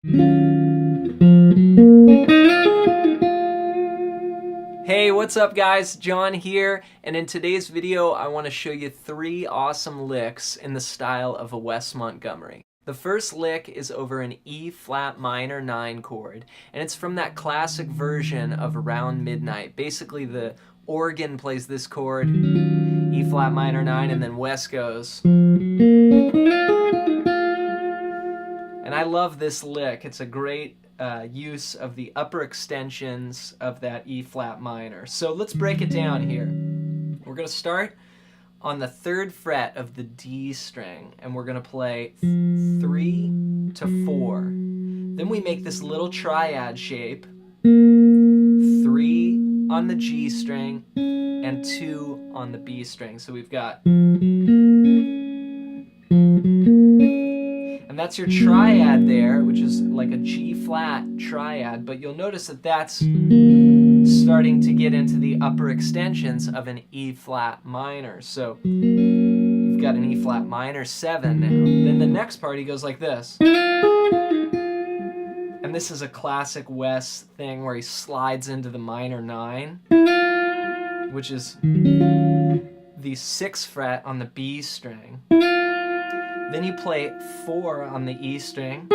Hey, what's up guys? Jon here, and in today's video I want to show you 3 awesome licks in the style of a Wes Montgomery. The first lick is over an E flat minor 9 chord, and it's from that classic version of Around Midnight. Basically the organ plays this chord, E flat minor 9, and then Wes goes. And I love this lick. It's a great use of the upper extensions of that E flat minor. So let's break it down here. We're going to start on the 3rd fret of the D string, and we're going to play 3 to 4. Then we make this little triad shape, 3 on the G string and 2 on the B string. So we've got, and that's your triad there, which is like a G flat triad, but you'll notice that that's starting to get into the upper extensions of an E flat minor. So you've got an E flat minor 7 now. Then the next part, he goes like this. And this is a classic Wes thing where he slides into the minor 9, which is the 6th fret on the B string. Then you play 4 on the E string,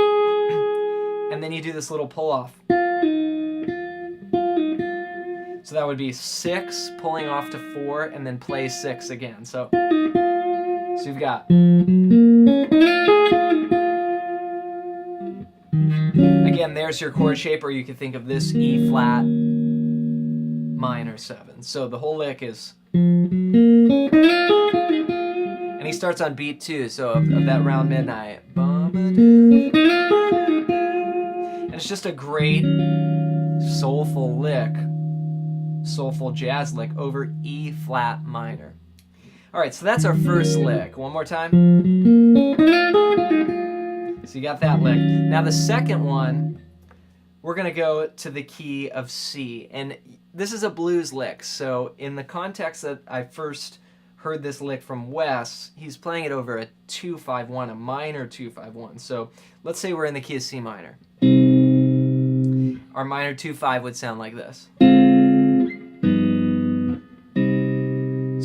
and then you do this little pull-off. So that would be 6 pulling off to 4, and then play 6 again. So you've got, again, there's your chord shape, or you could think of this E flat minor 7. So the whole lick is, and he starts on beat 2, so of that Round Midnight. And it's just a great soulful lick, soulful jazz lick over E flat minor. All right, so that's our first lick. One more time. So you got that lick. Now the second one, we're gonna go to the key of C, and this is a blues lick. So in the context that I first heard this lick from Wes, he's playing it over a 2-5-1, a minor 2-5-1. So let's say we're in the key of C minor. Our minor 2-5 would sound like this.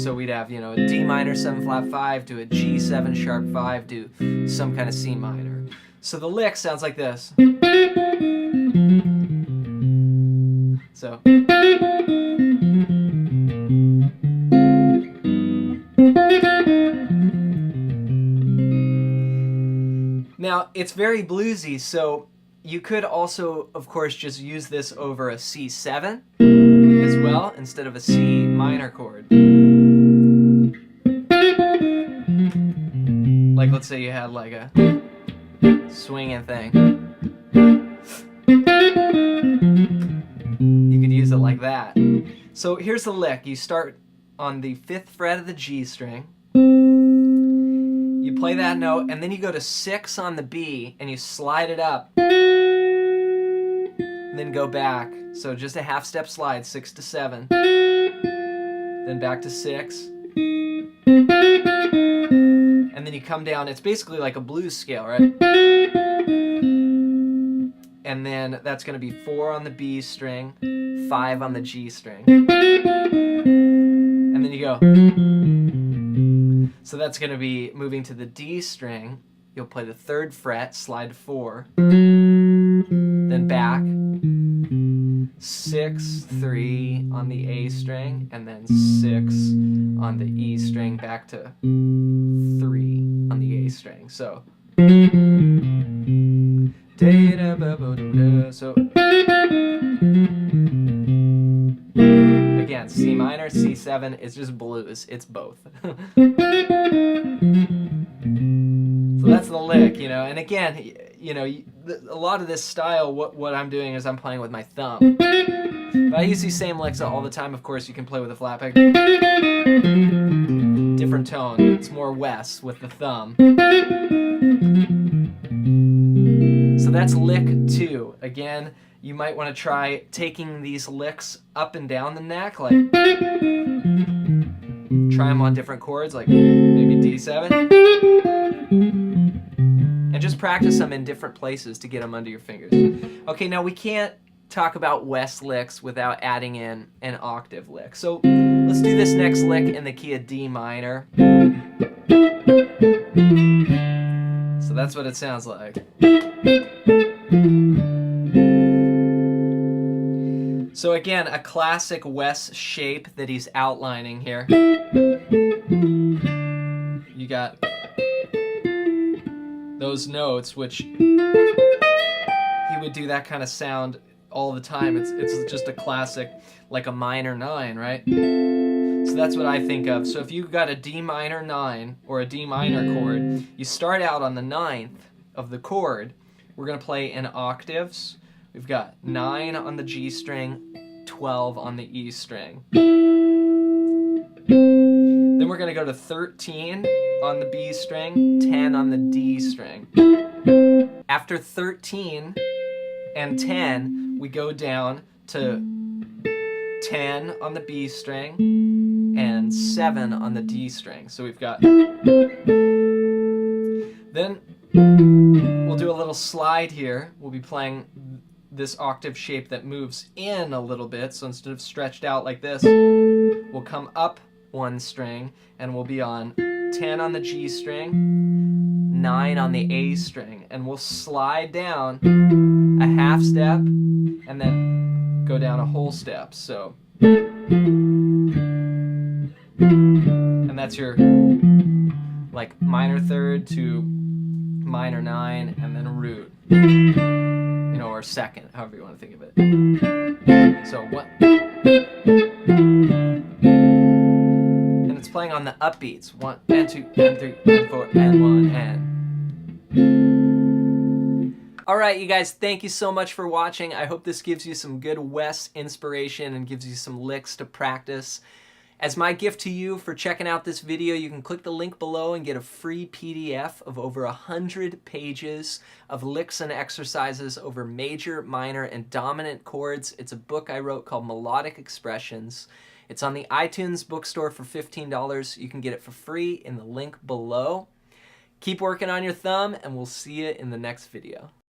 So we'd have, you know, a D minor 7 flat 5 to a G 7 sharp 5 to some kind of C minor. So the lick sounds like this. So now, it's very bluesy, so you could also, of course, just use this over a C7 as well, instead of a C minor chord. Like, let's say you had like a swinging thing. You could use it like that. So here's the lick. You start on the 5th fret of the G string. You play that note, and then you go to 6 on the B, and you slide it up, and then go back. So just a half-step slide, 6 to 7, then back to 6, and then you come down. It's basically like a blues scale, right? And then that's going to be 4 on the B string, 5 on the G string, and then you go. So that's going to be moving to the D string. You'll play the 3rd fret, slide to 4, then back, 6, 3 on the A string, and then 6 on the E string, back to 3 on the A string. So, again, C minor, C7, it's just blues. It's both. So that's the lick, you know. And again, you know, a lot of this style, what I'm doing is I'm playing with my thumb. But I use these same licks all the time. Of course, you can play with a flat pick. Different tone. It's more Wes with the thumb. So that's lick 2. Again, you might want to try taking these licks up and down the neck, like try them on different chords, like maybe D7, and just practice them in different places to get them under your fingers. Okay, now we can't talk about Wes licks without adding in an octave lick. So let's do this next lick in the key of D minor. So that's what it sounds like. So again, a classic Wes shape that he's outlining here. You got those notes, which he would do that kind of sound all the time. It's just a classic, like a minor 9, right? So that's what I think of. So if you got a D minor 9 or a D minor chord, you start out on the 9th of the chord. We're going to play in octaves. We've got 9 on the G string, 12 on the E string. Then we're going to go to 13 on the B string, 10 on the D string. After 13 and 10, we go down to 10 on the B string and 7 on the D string. So we've got... Then we'll do a little slide here. We'll be playing this octave shape that moves in a little bit. So instead of stretched out like this, we'll come up 1 string and we'll be on 10 on the G string, 9 on the A string, and we'll slide down a half step and then go down a whole step. So, and that's your like minor third to minor 9 and then root, you know, or second, however you want to think of it. So what? And it's playing on the upbeats. 1 and 2 and 3 and 4 and 1 and. Alright, you guys, thank you so much for watching. I hope this gives you some good Wes inspiration and gives you some licks to practice. As my gift to you for checking out this video, you can click the link below and get a free PDF of over 100 pages of licks and exercises over major, minor, and dominant chords. It's a book I wrote called Melodic Expressions. It's on the iTunes bookstore for $15. You can get it for free in the link below. Keep working on your thumb, and we'll see you in the next video.